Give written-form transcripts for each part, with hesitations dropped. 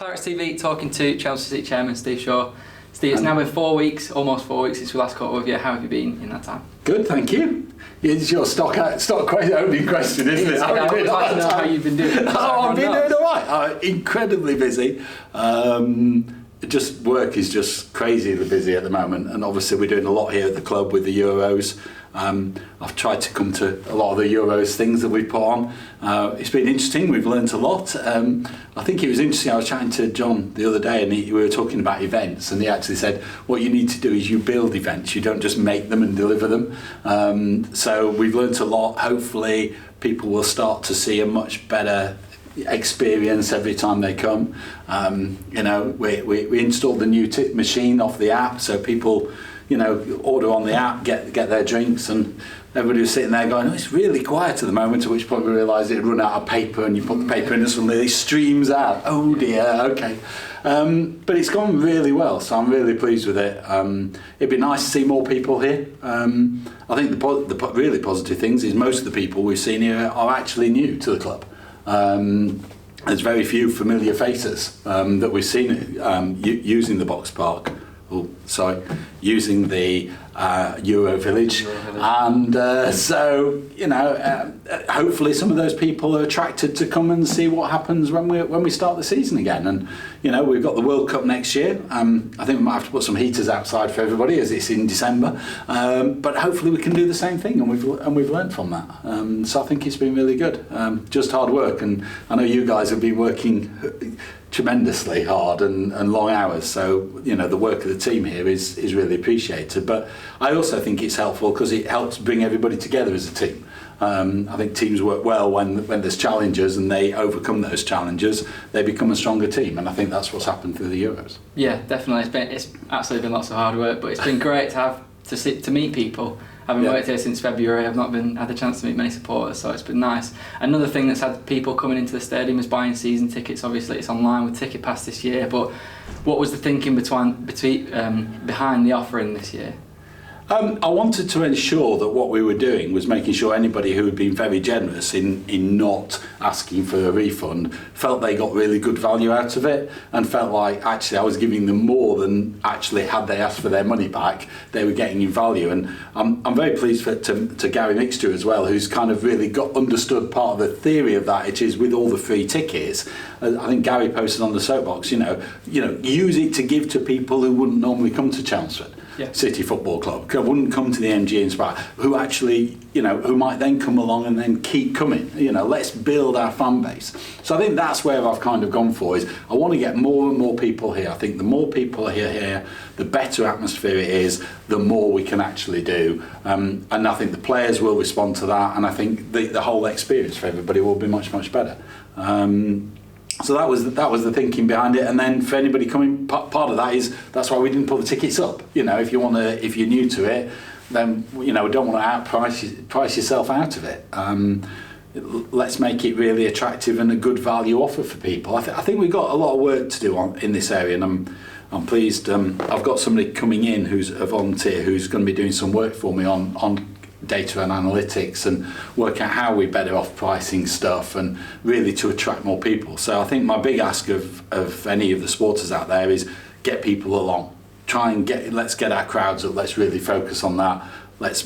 Elliotts TV talking to Chelmsford City Chairman Steve Shaw. Steve, it's now been 4 weeks, almost 4 weeks since we last caught up with you. How have you been in that time? Good, thank you. It's your opening question, isn't it? I would like to know how you've been doing. I've been doing all right. Incredibly busy. Work is just crazily busy at the moment, and obviously we're doing a lot here at the club with the Euros. I've tried to come to a lot of the Euros things that we put on. It's been interesting, we've learnt a lot. I think it was interesting, I was chatting to John the other day and we were talking about events, and he actually said what you need to do is you build events, you don't just make them and deliver them. So we've learnt a lot. Hopefully people will start to see a much better experience every time they come. We installed the new machine off the app, so people order on the app, get their drinks, and everybody was sitting there going, oh, it's really quiet at the moment, at which point we realised it had run out of paper, and you put the paper in and suddenly it streams out. Oh dear, okay. But it's gone really well, so I'm really pleased with it. It'd be nice to see more people here. I think the really positive things is most of the people we've seen here are actually new to the club. There's very few familiar faces that we've seen using the box park. Using the Euro Village, and hopefully some of those people are attracted to come and see what happens when we start the season again. And we've got the World Cup next year. I think we might have to put some heaters outside for everybody as it's in December, but hopefully we can do the same thing, and we've learned from that. So I think it's been really good. Just hard work, and I know you guys have been working tremendously hard and long hours, so the work of the team here is really appreciated. But I also think it's helpful because it helps bring everybody together as a team. I think teams work well when there's challenges and they overcome those challenges, they become a stronger team, and I think that's what's happened through the Euros. Yeah, definitely. It's absolutely been lots of hard work, but it's been great to meet people. Having worked here since February, I've not had the chance to meet many supporters, so it's been nice. Another thing that's had people coming into the stadium is buying season tickets. Obviously, it's online with Ticket Pass this year, but what was the thinking behind the offering this year? I wanted to ensure that what we were doing was making sure anybody who had been very generous in not asking for a refund felt they got really good value out of it, and felt like actually I was giving them more than actually had they asked for their money back, they were getting in value. And I'm very pleased to Gary Mixter as well, who's kind of really understood part of the theory of that, which is with all the free tickets. I think Gary posted on the soapbox, use it to give to people who wouldn't normally come to Chelmsford City Football Club, wouldn't come to the MG Inspire, who actually, who might then come along and then keep coming. Let's build our fan base. So I think that's where I've kind of gone for, is I want to get more and more people here. I think the more people are here, the better atmosphere it is, the more we can actually do. And I think the players will respond to that, and I think the whole experience for everybody will be much, much better. So that was the thinking behind it, and then for anybody coming, part of that is that's why we didn't put the tickets up. If you're new to it, then we don't want to price yourself out of it. Let's make it really attractive and a good value offer for people. I think we've got a lot of work to do in this area, and I'm pleased. I've got somebody coming in who's a volunteer who's going to be doing some work for me on data and analytics, and work out how we better off pricing stuff, and really to attract more people. So I think my big ask of any of the supporters out there is get people along. Let's get our crowds up, let's really focus on that. Let's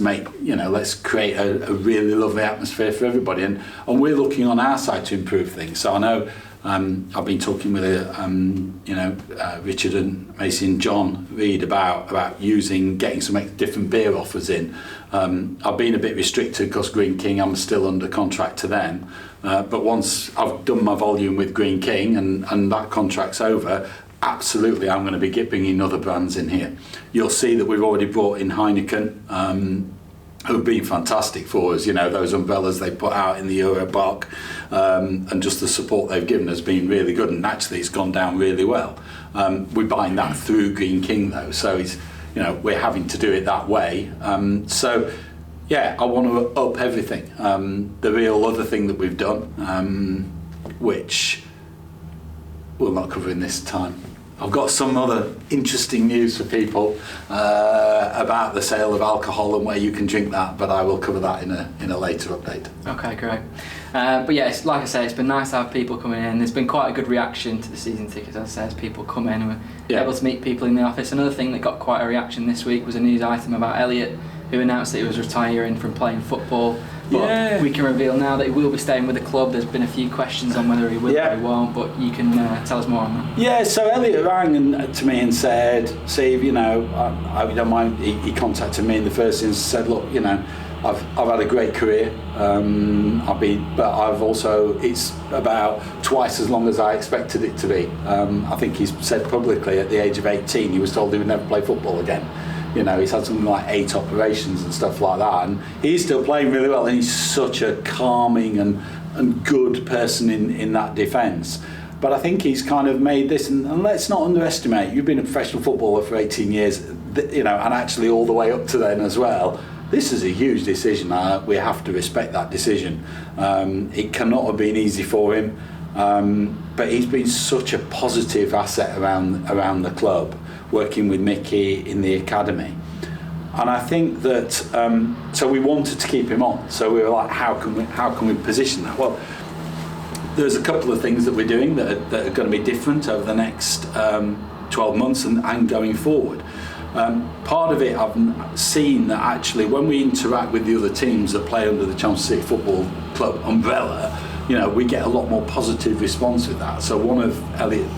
create a really lovely atmosphere for everybody, and we're looking on our side to improve things. So I know I've been talking with Richard and Macy and John Reed about getting some different beer offers in. I've been a bit restricted because Green King, I'm still under contract to them, but once I've done my volume with Green King and that contract's over, absolutely I'm going to be bringing other brands in here. You'll see that we've already brought in Heineken, who've been fantastic for us. Those umbrellas they put out in the Euro Park, and just the support they've given has been really good, and actually it's gone down really well. We're buying that through Green King though, so we're having to do it that way. I want to up everything. The real other thing that we've done, which we'll not cover in this time, I've got some other interesting news for people about the sale of alcohol and where you can drink that, but I will cover that in a later update. Okay, great. But yeah, like I say, it's been nice to have people coming in. There's been quite a good reaction to the season tickets, as I say, as people come in and we're able to meet people in the office. Another thing that got quite a reaction this week was a news item about Elliott, who announced that he was retiring from playing football. But we can reveal now that he will be staying with the club. There's been a few questions on whether he will or he won't, but you can tell us more on that. Yeah, so Elliott rang to me and said, Steve, you know, I don't mind. He contacted me in the first instance and said, look, you know, I've had a great career. But I've also, it's about twice as long as I expected it to be. I think he's said publicly at the age of 18 he was told he would never play football again. You know, he's had something like 8 operations and stuff like that, and he's still playing really well, and he's such a calming and good person in that defence. But I think he's kind of made this, and let's not underestimate, you've been a professional footballer for 18 years, you know, and actually all the way up to then as well. This is a huge decision. We have to respect that decision. It cannot have been easy for him, but he's been such a positive asset around the club, working with Mickey in the academy. And I think that so we wanted to keep him on. So we were like, how can we position that? Well, there's a couple of things that we're doing that are going to be different over the next 12 months and going forward. Part of it, I've seen that actually when we interact with the other teams that play under the Chelmsford City Football Club umbrella, you know, we get a lot more positive response with that. So one of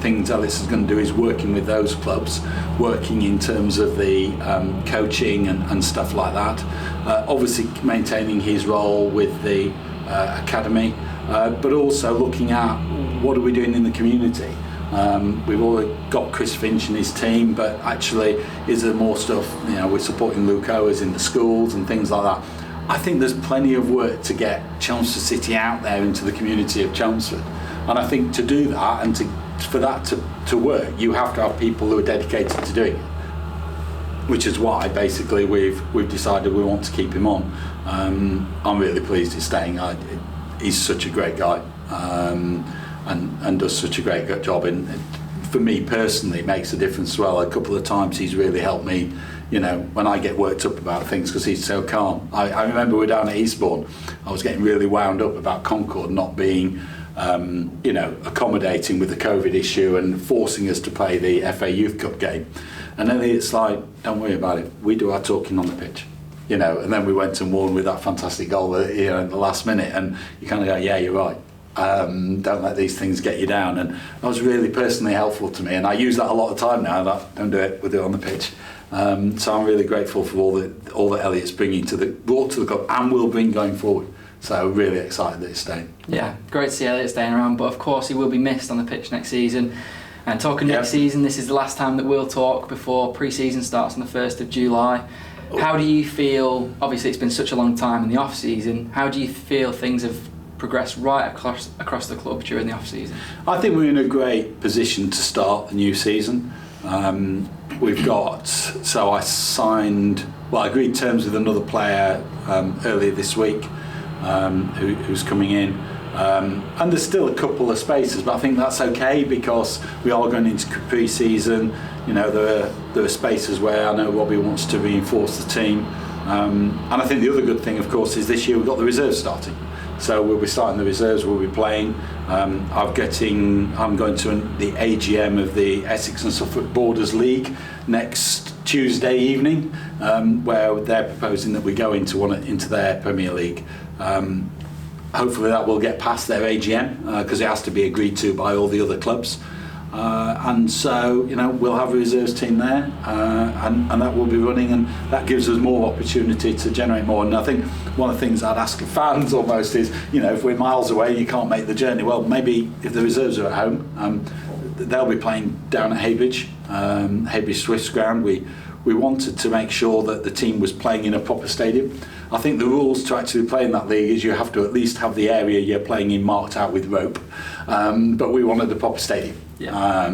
things Elliotts is going to do is working with those clubs, working in terms of the coaching and stuff like that. Obviously maintaining his role with the academy, but also looking at what are we doing in the community. We've already got Chris Finch and his team, but actually is there more stuff, you know, we're supporting Luke Owers in the schools and things like that. I think there's plenty of work to get Chelmsford City out there into the community of Chelmsford, and I think to do that and for that to work, you have to have people who are dedicated to doing it, which is why basically we've decided we want to keep him on. I'm really pleased he's staying. He's such a great guy, and does such a great job. And for me personally, it makes a difference as well. A couple of times he's really helped me, you know, when I get worked up about things, because he's so calm. I remember we were down at Eastbourne, I was getting really wound up about Concord not being, you know, accommodating with the COVID issue and forcing us to play the FA Youth Cup game. And then it's like, don't worry about it, we do our talking on the pitch. You know, and then we went and won with that fantastic goal, you know, in the last minute, and you kind of go, yeah, you're right. Don't let these things get you down. And that was really personally helpful to me, and I use that a lot of time now. That don't do it, we'll do it on the pitch. So I'm really grateful for all that Elliot's brought to the club and will bring going forward. So really excited that he's staying. Yeah, great to see Elliott staying around, but of course he will be missed on the pitch next season. And talking next season, this is the last time that we'll talk before pre-season starts on the 1st of July. How do you feel, obviously it's been such a long time in the off-season, how do you feel things have progressed right across the club during the off-season? I think we're in a great position to start the new season. We've got, so I agreed terms with another player earlier this week who's coming in. And there's still a couple of spaces, but I think that's okay because we are going into pre-season. You know, there are spaces where I know Robbie wants to reinforce the team. And I think the other good thing, of course, is this year we've got the reserves starting. So we'll be starting the reserves, we'll be playing. I'm going to the AGM of the Essex and Suffolk Borders League next Tuesday evening, where they're proposing that we go into their Premier League. Hopefully that will get past their AGM because it has to be agreed to by all the other clubs. And so, you know, we'll have a reserves team there, and that will be running, and that gives us more opportunity to generate more. And I think one of the things I'd ask of fans almost is, you know, if we're miles away and you can't make the journey, well, maybe if the reserves are at home, they'll be playing down at Heybridge Swifts ground. We wanted to make sure that the team was playing in a proper stadium. I think the rules to actually play in that league is you have to at least have the area you're playing in marked out with rope, but we wanted a proper stadium. Yeah.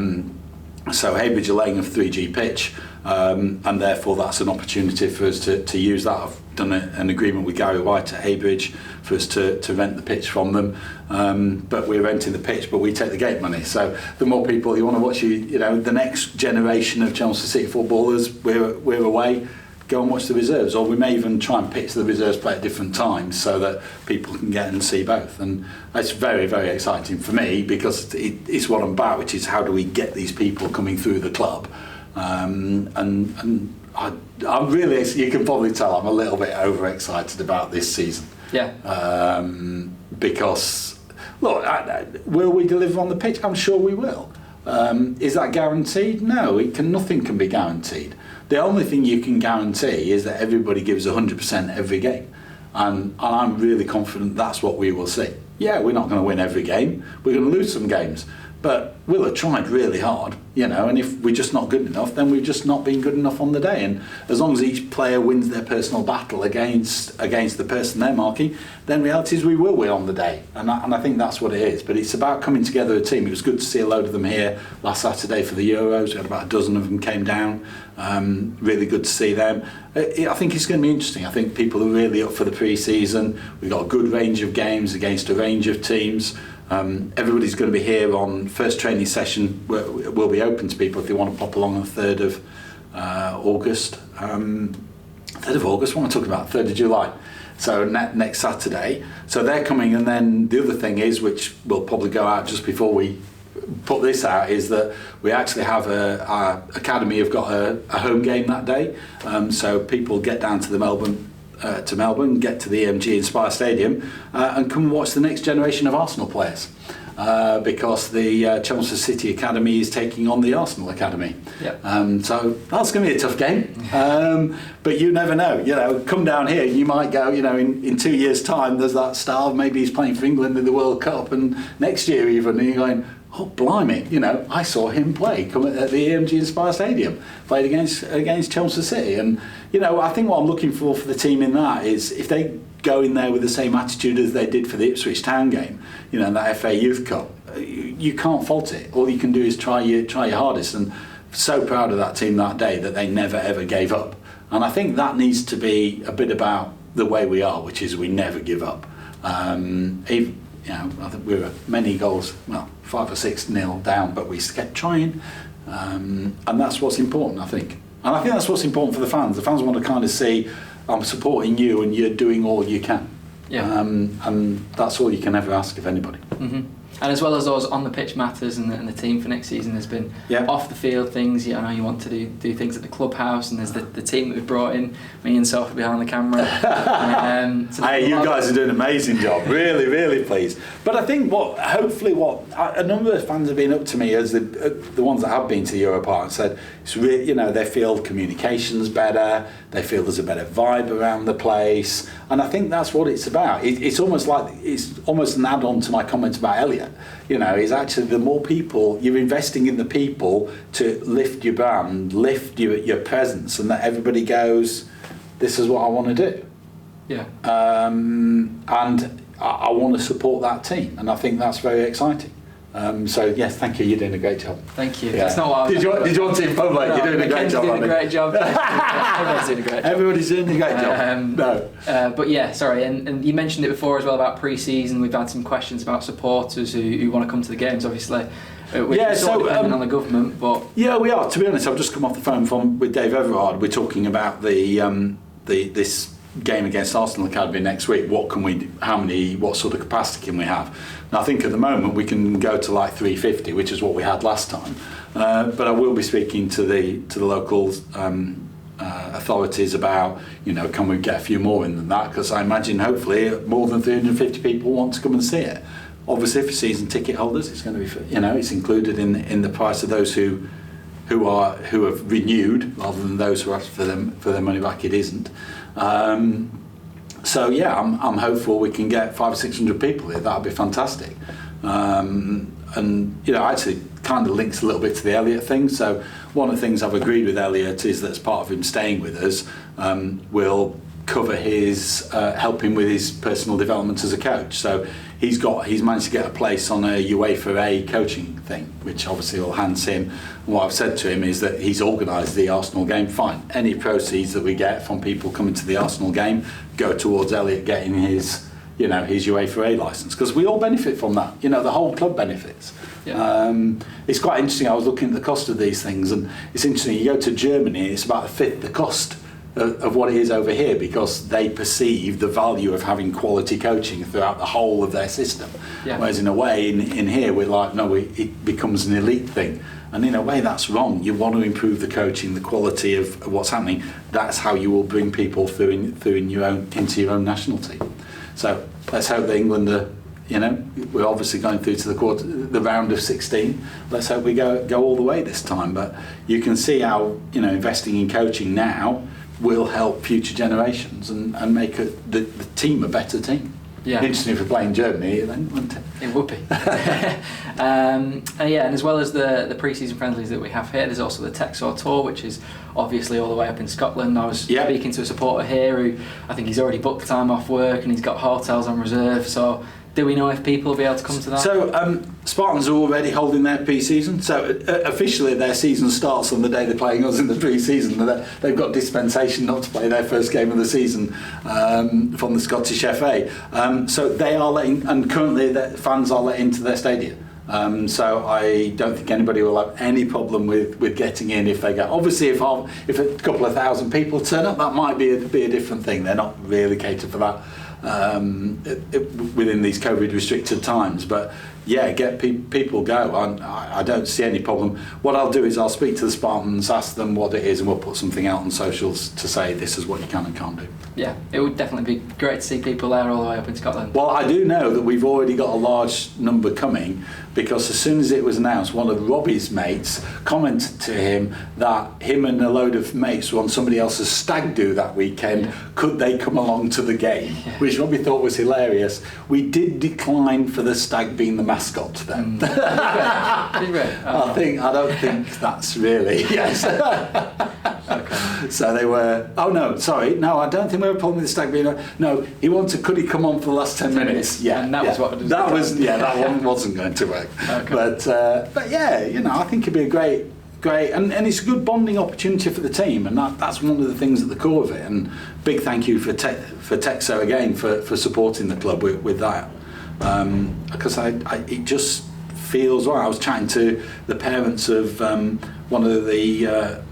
So Heybridge are laying a 3G pitch, and therefore that's an opportunity for us to use that. I've done an agreement with Gary White at Heybridge for us to rent the pitch from them, but we're renting the pitch, but we take the gate money. So the more people you want to watch, you know, the next generation of Chelmsford City footballers, we're away. go and watch the reserves, or we may even try and pitch the reserves play at different times so that people can get and see both. And that's very, very exciting for me, because it's what I'm about, which is how do we get these people coming through the club. And I'm really, you can probably tell I'm a little bit overexcited about this season. Yeah. Because, look, will we deliver on the pitch? I'm sure we will. Is that guaranteed? No, nothing can be guaranteed. The only thing you can guarantee is that everybody gives 100% every game. And I'm really confident that's what we will see. Yeah, we're not going to win every game. We're going to lose some games. But we'll have tried really hard, and if we're just not good enough, then we've just not been good enough on the day. And as long as each player wins their personal battle against the person they're marking, then reality is we will win on the day. And I think that's what it is. But it's about coming together a team. It was good to see a load of them here last Saturday for the Euros. We had about a dozen of them came down. Really good to see them. I think it's going to be interesting. I think people are really up for the pre-season. We've got a good range of games against a range of teams. Everybody's going to be here on first training session. Will be open to people if they want to pop along on the 3rd of August. 3rd of August, what am I talking about? 3rd of July. So next Saturday. So they're coming, and then the other thing is, which will probably go out just before we put this out, is that we actually have our academy have got a home game that day. So people get down to Melbourne, get to the EMG Inspire Stadium, and come and watch the next generation of Arsenal players, because the Chelmsford City Academy is taking on the Arsenal Academy. Yep. So that's going to be a tough game, but you never know. Come down here, you might go. In 2 years' time, there's that star. Maybe he's playing for England in the World Cup, and next year even, and you're going, oh blimey! I saw him play. Come at the EMG Inspire Stadium, played against Chelmsford City, and I think what I'm looking for the team in that is if they go in there with the same attitude as they did for the Ipswich Town game, that FA Youth Cup, you can't fault it. All you can do is try your hardest, and so proud of that team that day that they never ever gave up. And I think that needs to be a bit about the way we are, which is we never give up. I think we were many goals, 5 or 6-0 down, but we kept trying, and that's what's important, I think. And I think that's what's important for the fans. The fans want to kind of see, I'm supporting you and you're doing all you can. Yeah. And that's all you can ever ask of anybody. Mm-hmm. And as well as those on the pitch matters and the team for next season, there's been off the field things. I know you want to do things at the clubhouse, and there's the team that we've brought in, me and Sophie behind the camera. Hey, you guys are doing an amazing job. Really, really pleased. But I think hopefully a number of fans have been up to me as the ones that have been to the Euro Park and said it's really, they feel communication's better, they feel there's a better vibe around the place, and I think that's what it's about. It's almost an add-on to my comment about Elliott. Is actually the more people you're investing in the people to lift your brand, lift your presence, and that everybody goes, this is what I want to do. Yeah. And I want to support that team, and I think that's very exciting. So yes, thank you. You're doing a great job. Thank you. Yeah. That's not what I was. Did you want to in public? No, You're doing a great job. Doing a great job. Everyone's doing a great job. Everybody's doing a great job. But yeah, sorry, and you mentioned it before as well about pre-season. We've had some questions about supporters who want to come to the games. Obviously, we're sort of dependent on the government, but yeah, we are. To be honest, I've just come off the phone with Dave Everard. We're talking about this game against Arsenal Academy next week. What can we do? What sort of capacity can we have? And I think at the moment we can go to like 350, which is what we had last time. But I will be speaking to the local authorities about, can we get a few more in than that? Because I imagine hopefully more than 350 people want to come and see it. Obviously, for season ticket holders, it's going to be, it's included in the price of those who have renewed, rather than those who ask for their money back. It isn't. So yeah, I'm hopeful we can get 500 or 600 people here. That'd be fantastic. And actually kind of links a little bit to the Elliott thing. So one of the things I've agreed with Elliott is that as part of him staying with us, we'll cover his help him with his personal development as a coach. So he's managed to get a place on a UEFA A coaching thing, which obviously will hands him. And what I've said to him is that he's organised the Arsenal game. Fine, any proceeds that we get from people coming to the Arsenal game go towards Elliott getting his UEFA A licence, because we all benefit from that. The whole club benefits. Yeah. It's quite interesting. I was looking at the cost of these things, and it's interesting. You go to Germany, it's about a fifth the cost of what it is over here, because they perceive the value of having quality coaching throughout the whole of their system. Yeah. Whereas in a way, in here, we're like, no, it becomes an elite thing. And in a way, that's wrong. You want to improve the coaching, the quality of what's happening. That's how you will bring people into your own national team. So let's hope that England are, we're obviously going through to the round of 16. Let's hope we go all the way this time. But you can see how investing in coaching now will help future generations and make the team a better team. Yeah. Interesting if we're playing Germany, then, wouldn't it? It would be. And as well as the pre-season friendlies that we have here, there's also the Texor Tour, which is obviously all the way up in Scotland. I was speaking to a supporter here who I think he's already booked time off work and he's got hotels on reserve. So do we know if people will be able to come to that? So Spartans are already holding their pre-season. So officially their season starts on the day they're playing us in the pre-season. They've got dispensation not to play their first game of the season from the Scottish FA. So they are letting, and currently the fans are let into their stadium. So I don't think anybody will have any problem with getting in if they go. Obviously, if a couple of thousand people turn up, that might be a different thing. They're not really catered for that within these COVID restricted times. But yeah, get people go. I don't see any problem. What I'll do is I'll speak to the Spartans, ask them what it is, and we'll put something out on socials to say this is what you can and can't do. Yeah, it would definitely be great to see people there all the way up in Scotland. Well, I do know that we've already got a large number coming, because as soon as it was announced, one of Robbie's mates commented to him that him and a load of mates were on somebody else's stag do that weekend. Yeah. Could they come along to the game? Yeah. Which Robbie thought was hilarious. We did decline for the stag being the mascot then. Did we? I don't think that's really, yes. Okay. So they were, I don't think we were pulling with the stag being, no, could he come on for the last 10 minutes? Yeah. And that was what that one wasn't going to work. Okay. But yeah, I think it'd be a great, and it's a good bonding opportunity for the team, and that's one of the things at the core of it. And big thank you for Texo again for supporting the club with that, because it just feels right. I was chatting to the parents of one of the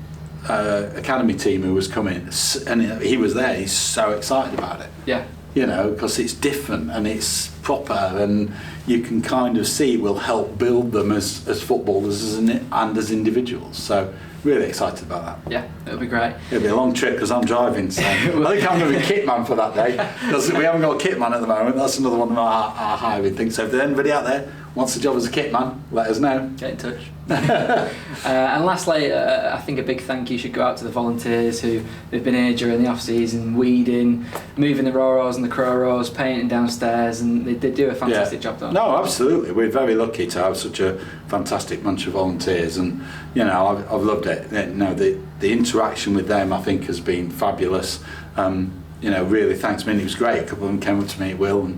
academy team who was coming, and he was there. He's so excited about it. Yeah. Because it's different and it's proper, and you can kind of see it will help build them as footballers and as individuals. So really excited about that. Yeah, it'll be great. It'll be a long trip because I'm driving, so I think I'm going to be kit man for that day, because we haven't got a kit man at the moment. That's another one of our hiring things. So if there's anybody out there wants a job as a kit man, let us know. Get in touch. And lastly, I think a big thank you should go out to the volunteers who've been here during the off-season, weeding, moving the Roros and the Croros, painting downstairs, and they do a fantastic job, don't they? No, absolutely. We're very lucky to have such a fantastic bunch of volunteers, and I've loved it. The interaction with them, I think, has been fabulous. Really thanks. It was great. A couple of them came up to me, Will,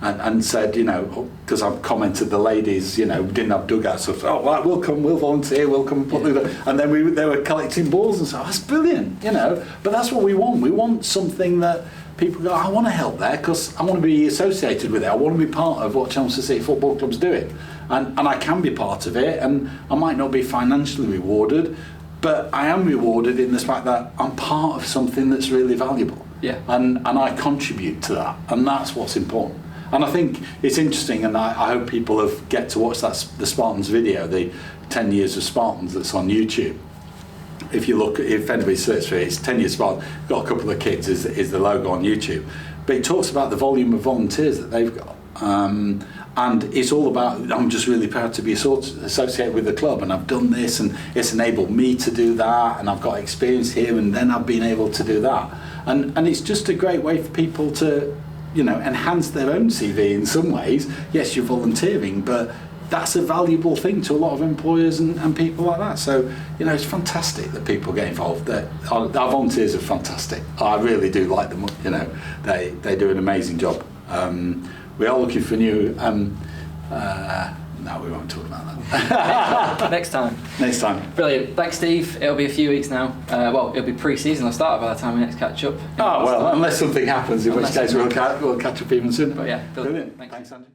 and said, because I've commented the ladies, didn't have dugouts, so right, we'll come, we'll volunteer, we'll come and put and then they were collecting balls and so that's brilliant, but that's what we want. We want something that people go, I want to help there because I want to be associated with it. I want to be part of what Chelmsford City Football Club's doing, and I can be part of it, and I might not be financially rewarded, but I am rewarded in the fact that I'm part of something that's really valuable. Yeah. And I contribute to that, and that's what's important. And I think it's interesting, and I hope people get to watch the Spartans video, the 10 years of Spartans that's on YouTube. If anybody searches for it, it's 10 years Spartans. Got a couple of kids is the logo on YouTube, but it talks about the volume of volunteers that they've got, and it's all about, I'm just really proud to be associated with the club, and I've done this, and it's enabled me to do that, and I've got experience here, and then I've been able to do that, and it's just a great way for people to enhance their own CV in some ways. Yes, you're volunteering, but that's a valuable thing to a lot of employers and people like that. So, it's fantastic that people get involved. Our volunteers are fantastic. I really do like them. They do an amazing job. We are looking for new. No, we won't talk about that. Next time. Next time. Brilliant. Thanks, Steve. It'll be a few weeks now. It'll be pre-season. I'll start by the time we next catch up. Unless something happens, in which case we'll catch up even sooner. But yeah, brilliant. Thanks, Andrew.